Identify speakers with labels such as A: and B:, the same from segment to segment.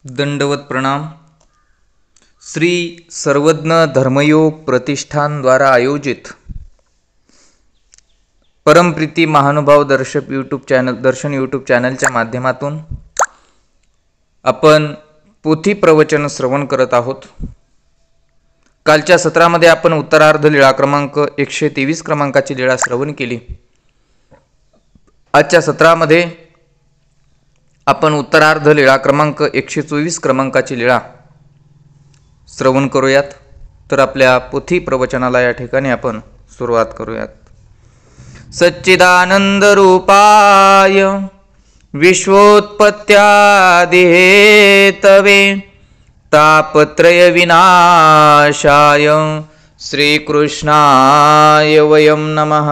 A: दंडवत प्रणाम। श्री सर्वज्ञ धर्मयोग प्रतिष्ठान द्वारा आयोजित परमप्रीती महानुभाव दर्शन यूट्यूब चॅनलच्या माध्यमातून आपण पोथी प्रवचन श्रवण करत आहोत। कालच्या सत्रामध्ये आपण उत्तरार्ध लीळा क्रमांक 123 क्रमांकाची लीळा श्रवण केली। आजच्या सत्रामध्ये आपण उत्तरार्ध लीळा क्रमांक 124 क्रमांकाची लीळा श्रवण करूयात। तर आपल्या पोथी प्रवचनाला या ठिकाणी आपण सुरुवात करूयात। सच्चिदानंद रूपाय विश्वोत्पत्त्यादि हेतवे तापत्रय विनाशाय श्रीकृष्णाय वयं नमः।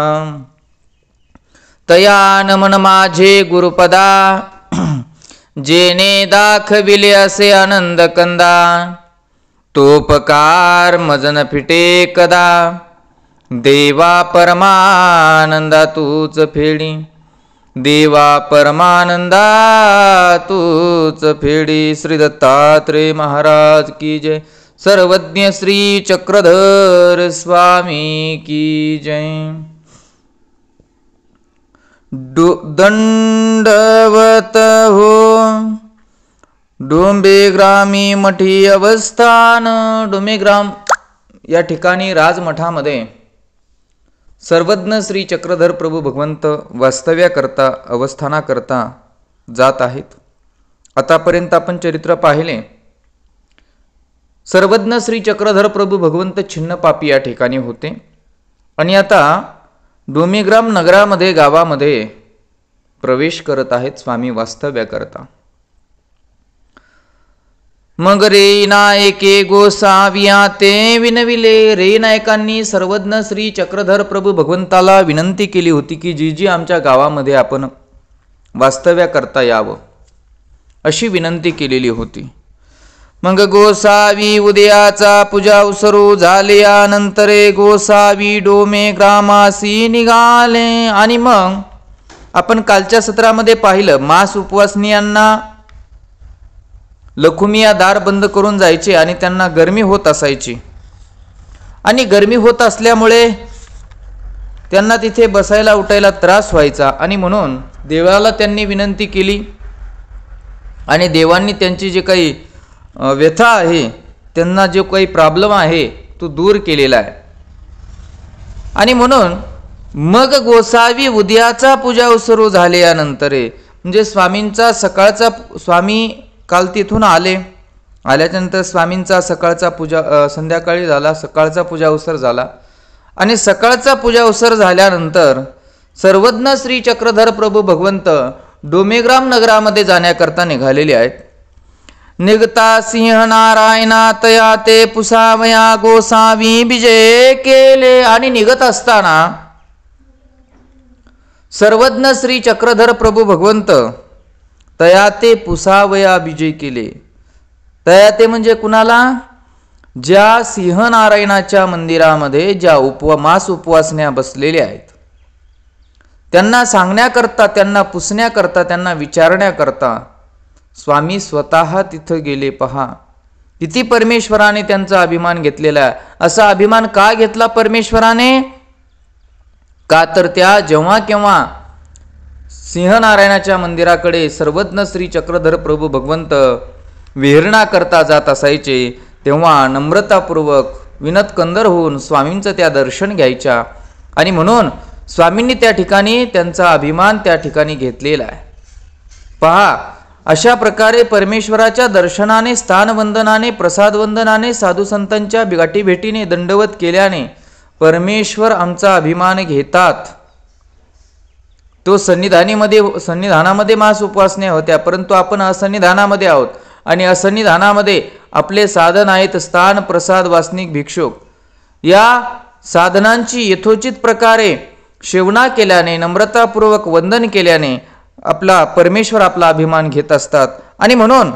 A: तया नमन माझे गुरुपदा जेने दाखविले असे आनंद कंदा तोपकार मजन फिटे कदा देवा परमानंदा तूच फेडी देवा परमानंदा तूच फेडी। श्री दत्तात्रेय महाराज की जय। सर्वज्ञ श्री चक्रधर स्वामी की जय। दंडवत हो डोंबेग्रामी मठी अवस्थान। डोंबेग्राम या ठिकाणी राजमठामध्ये सर्वज्ञ श्री चक्रधर प्रभू भगवंत वास्तव्याकरता अवस्थानाकरता जात आहेत। आतापर्यंत आपण चरित्र पाहिले। सर्वज्ञ श्री चक्रधर प्रभू भगवंत छिन्नपापी या ठिकाणी होते आणि आता डोंबेग्राम नगरामध्ये गावामध्ये प्रवेश करत आहेत स्वामी वास्तव्याकरता। मग रे नायके गोसाविया ते विनविले। रे नायकांनी सर्वज्ञ श्री चक्रधर प्रभू भगवंताला विनंती केली होती की जी आमच्या गावामध्ये आपण वास्तव्याकरता यावं, अशी विनंती केलेली होती। मग गोसावी उदयाचा पूजा उसरू झाल्यानंतरे गोसावी डोंबेग्रामासी निघाले। आणि मग आपण कालच्या सत्रामध्ये पाहिलं, मास उपवासनीयांना लखुमिया दार बंद करून जायचे आणि त्यांना गरमी होत असायची आणि गरमी होत असल्यामुळे त्यांना तिथे बसायला उठायला त्रास व्हायचा आणि म्हणून देवाला त्यांनी विनंती केली आणि देवांनी त्यांची जे काही व्यथा आहे, त्यांना जो काही प्रॉब्लेम आहे तो दूर केलेला आहे। आणि म्हणून मग गोसावी उदयाचा पूजा सुरू झाल्यानंतर म्हणजे स्वामींचा सकाळचा, स्वामी काल तिथून आल्याच्यानंतर स्वामींचा सकाळचा पूजा संध्याकाळी झाला, सकाळचा पूजा अवसर झाला आणि सकाळचा पूजा अवसर झाल्यानंतर सर्वज्ञ श्री चक्रधर प्रभू भगवंत डोंबेग्राम नगरामध्ये जाण्याकरता निघालेले आहेत। निघता सिंह नारायणा तया ते पुसावया गोसावी विजय केले। आणि निघत असताना सर्वज्ञ श्री चक्रधर प्रभू भगवंत तया ते पुसावया विजय केले। तया ते म्हणजे कुणाला? ज्या सिंह नारायणाच्या मंदिरामध्ये ज्या मास उपवासण्या बसलेल्या आहेत त्यांना सांगण्याकरता, त्यांना पुसण्याकरता, त्यांना विचारण्याकरता स्वामी स्वतः तिथं गेले। पहा किती परमेश्वराने त्यांचा अभिमान घेतलेला आहे। असा अभिमान का घेतला परमेश्वराने? का तर त्या जेव्हा केव्हा सिंहनारायणाच्या मंदिराकडे सर्वज्ञ श्री चक्रधर प्रभू भगवंत विहरणा करता जात असायचे तेव्हा नम्रतापूर्वक विनतकंदर होऊन स्वामींचं त्या दर्शन घ्यायच्या आणि म्हणून स्वामींनी त्या ठिकाणी त्यांचा अभिमान त्या ठिकाणी घेतलेला आहे। पहा अशा प्रकारे परमेश्वराच्या दर्शनाने, स्थानवंदनाने, प्रसादवंदनाने, साधू संतांच्या गाठीभेटीने, दंडवत केल्याने परमेश्वर आमचा अभिमान घेतात। तो सन्निधानामध्ये मास उपवासण्या होत्या, परंतु आपण असन्निधानामध्ये आहोत आणि असन्निधानामध्ये आपले साधन आहेत स्थान, प्रसाद, वासनिक, भिक्षुक। या साधनांची यथोचित प्रकारे सेवना केल्याने, नम्रतापूर्वक वंदन केल्याने आपला परमेश्वर आपला अभिमान घेत असतात। आणि म्हणून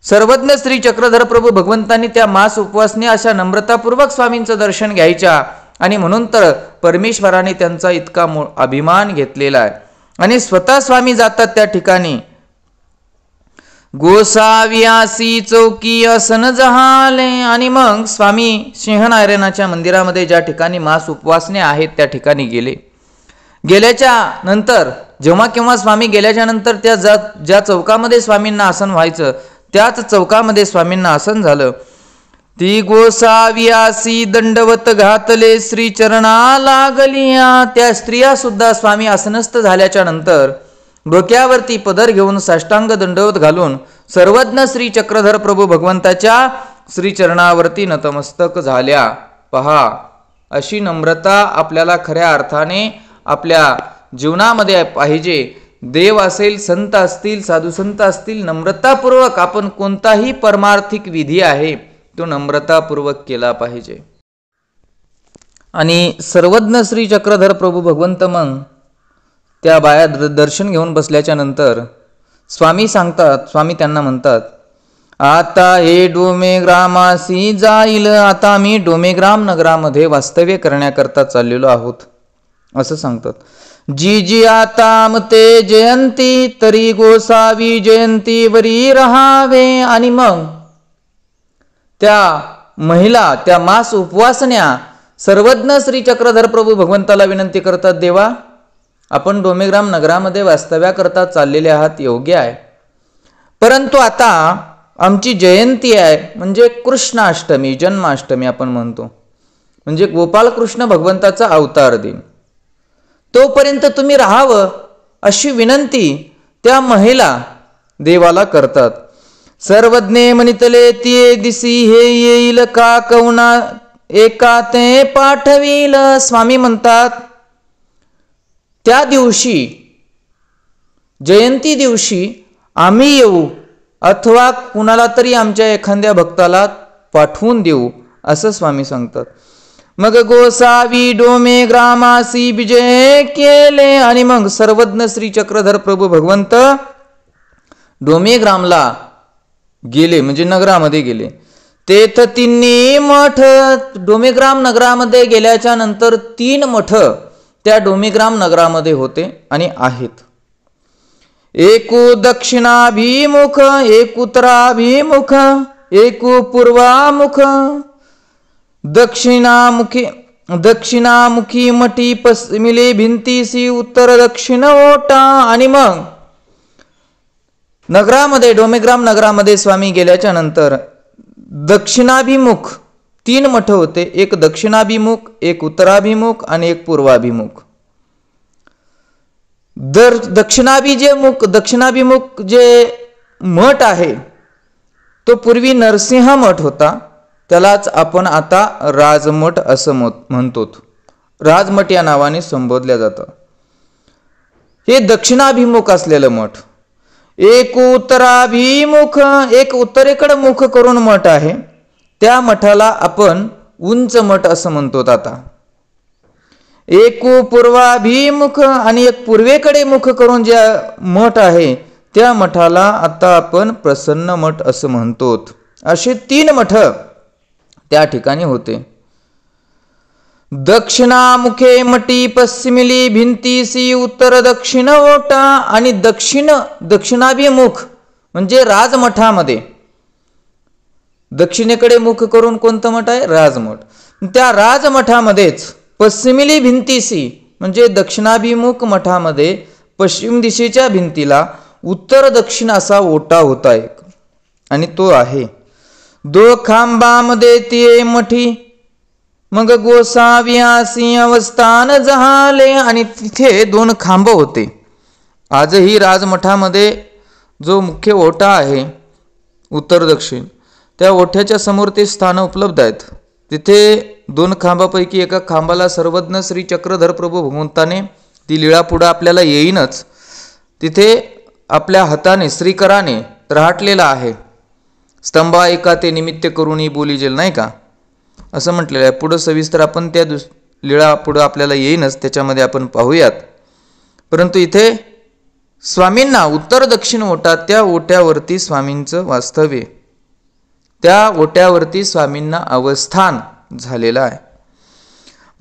A: सर्वज्ञ श्री चक्रधर प्रभू भगवंतांनी त्या मास उपवासने अशा नम्रतापूर्वक स्वामींचं दर्शन घ्यायच्या आणि म्हणून तर परमेश्वराने त्यांचा इतका अभिमान घेतलेला आहे आणि स्वतः स्वामी जातात त्या ठिकाणी। गोसाव्यासी चौकी असन जहाले. आणि मग स्वामी सिंहनारायणाच्या मंदिरामध्ये ज्या ठिकाणी मास उपवासने आहेत त्या ठिकाणी गेले. गेल्याच्या नंतर जेव्हा केव्हा स्वामी गेल्याच्या नंतर त्या ज्या चौकामध्ये स्वामींना आसन व्हायचं त्याच चौकामध्ये स्वामींना आसन झालं. ती गोसाव्यासी दंडवत घातले श्री चरणा लागलिया. त्या स्त्रिया सुद्धा स्वामी आसनस्थ झाल्याच्या नंतर डोक्यावरती पदर घेऊन साष्टांग दंडवत घालून सर्वज्ञ श्री चक्रधर प्रभू भगवंताच्या श्री चरणावरती नतमस्तक झाल्या. पहा, अशी नम्रता आपल्याला खऱ्या अर्थाने आपल्या जीवनामध्ये पाहिजे. देव असेल, संत असतील, साधू संत असतील, नम्रतापूर्वक आपण कोणताही परमार्थिक विधी आहे तो नम्रतापूर्वक केला पाहिजे. आणि सर्वज्ञ श्री चक्रधर प्रभू भगवंत मग त्या बाया दर्शन घेऊन बसल्याच्या नंतर स्वामी त्यांना म्हणतात, आता हे डोमेग्रामासी जाईल. आता मी डोमेग्राम नगरामध्ये वास्तव्य करण्याकरता चाललेलो आहोत असं सांगतात. जी जी आता मते जयंती तरी गोसावी जयंती वरी रहावे. आणि मग त्या महिला त्या मास उपवासण्या सर्वज्ञ श्री चक्रधर प्रभू भगवंताला विनंती करतात, देवा आपण डोमेग्राम नगरामध्ये वास्तव्याकरता चाललेले आहात, योग्य आहे, परंतु आता आमची जयंती आहे, म्हणजे कृष्णाष्टमी, जन्माष्टमी आपण म्हणतो, म्हणजे गोपालकृष्ण भगवंताचा अवतार दिन, तोपर्यंत तुम्ही राहावं अशी विनंती त्या महिला देवाला करतात. सर्वज्ञे म्हणितले ती दिसी हे येईल का कवना एका ते पाठवील. स्वामी म्हणतात त्या दिवशी जयंती दिवशी आम्ही येऊ अथवा कुणाला तरी आमच्या एखाद्या भक्ताला पाठवून देऊ असं स्वामी सांगतात. मग गोसावी डोमे ग्रामासी विजय केले. आणि मग सर्वज्ञ श्री चक्रधर प्रभू भगवंत डोमेग्रामला गेले, म्हणजे नगरामध्ये गेले. तेथ तिन्ही मठ, डोमेग्राम नगरामध्ये गेल्याच्या नंतर 3 मठ त्या डोमेग्राम नगरामध्ये होते आणि आहेत. एकू दक्षिणाभिमुख, एक उत्तराभिमुख, एक पूर्वामुख. दक्षिणामुखी मठी पश्चिमेली भिंतीसी उत्तर दक्षिण ओटा. आणि मग नगरामध्ये डोमेग्राम नगरामध्ये स्वामी गेल्याच्या नंतर दक्षिणाभिमुख 3 मठ होते, एक दक्षिणाभिमुख, एक उत्तराभिमुख आणि एक पूर्वाभिमुख. दक्षिणाभिमुख जे मठ आहे तो पूर्वी नरसिंह मठ होता, त्यालाच आपण आता राजमठ असं म्हणतो, राजमठ या नावाने संबोधल्या जातं. हे दक्षिणाभिमुख असलेलं मठ. एक उत्तराभिमुख, एक उत्तरेकडे मुख करून मठ आहे, त्या मठाला आपण उंच मठ असं म्हणतो. आता एक पूर्वाभिमुख आणि एक पूर्वेकडे मुख करून ज्या मठ आहे त्या मठाला आता आपण प्रसन्न मठ असं म्हणतो. असे 3 मठ त्या ठिकाणी होते. दक्षिणामुखे मठी पश्चिमेली भिंतीसी उत्तर दक्षिण ओटा. आणि दक्षिणाभिमुख म्हणजे राजमठामध्ये दक्षिणेकडे मुख करून कोणतं मठ आहे? राजमठ. त्या राजमठामध्येच पश्चिमेली भिंतीसी म्हणजे दक्षिणाभिमुख मठामध्ये पश्चिम दिशेच्या भिंतीला उत्तर दक्षिण असा ओटा होता एक, आणि तो आहे. 2 खांबामध्ये ते मठी मग गोसाव्यासी अवस्थान झाले. आणि तिथे 2 खांब होते. आजही राजमठामध्ये जो मुख्य ओटा आहे उत्तर दक्षिण, त्या ओठ्याच्या समोर ते स्थान उपलब्ध आहेत. तिथे 2 खांबापैकी एका खांबाला सर्वज्ञ श्री चक्रधर प्रभू भगवंताने ती लीळा पुढे आपल्याला येईनच, तिथे आपल्या हाताने श्रीकराने रहाटलेला आहे. स्तंभा एका ते निमित्त करून बोली जेल, नाही का, असं म्हटलेलं आहे. पुढं सविस्तर आपण त्या लीळा पुढं आपल्याला येईनच, त्याच्यामध्ये आपण पाहूयात. परंतु इथे स्वामींना उत्तर दक्षिण ओटा, त्या ओट्यावरती स्वामींचं वास्तव्य, त्या ओट्यावरती स्वामींना अवस्थान झालेलं आहे.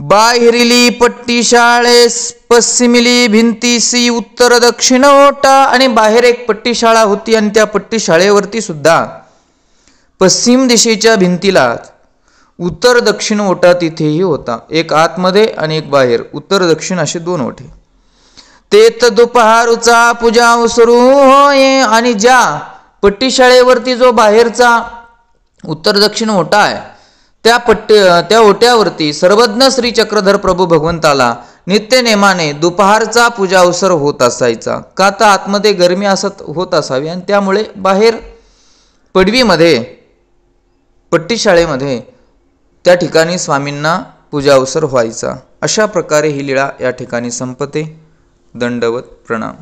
A: बाहेरीली पट्टी शाळेस पश्चिमेली भिंतीसी उत्तर दक्षिण ओटा. आणि बाहेर एक पट्टी शाळा होती आणि त्या पट्टी शाळेवरती सुद्धा पश्चिम दिशेच्या भिंतीला उत्तर दक्षिण ओटा तिथेही होता. एक आतमध्ये आणि एक बाहेर, उत्तर दक्षिण असे 2 ओठे. तेत दुपारूचा पूजा सुरू होय. आणि ज्या पट्टी शाळेवरती जो बाहेरचा उत्तर दक्षिण ओटा आहे त्या ओट्यावरती सर्वज्ञ श्री चक्रधर प्रभू भगवंताला नित्य नेमाने दुपारचा पूजा अवसर होत असायचा. का तर आतमध्ये गरमी असत होत असावी आणि त्यामुळे बाहेर पडवीमध्ये पट्टी शाळेमध्ये त्या ठिकाणी स्वामींना पूजा अवसर व्हायचा. अशा प्रकारे ही लीळा या ठिकाणी संपते. दंडवत प्रणाम.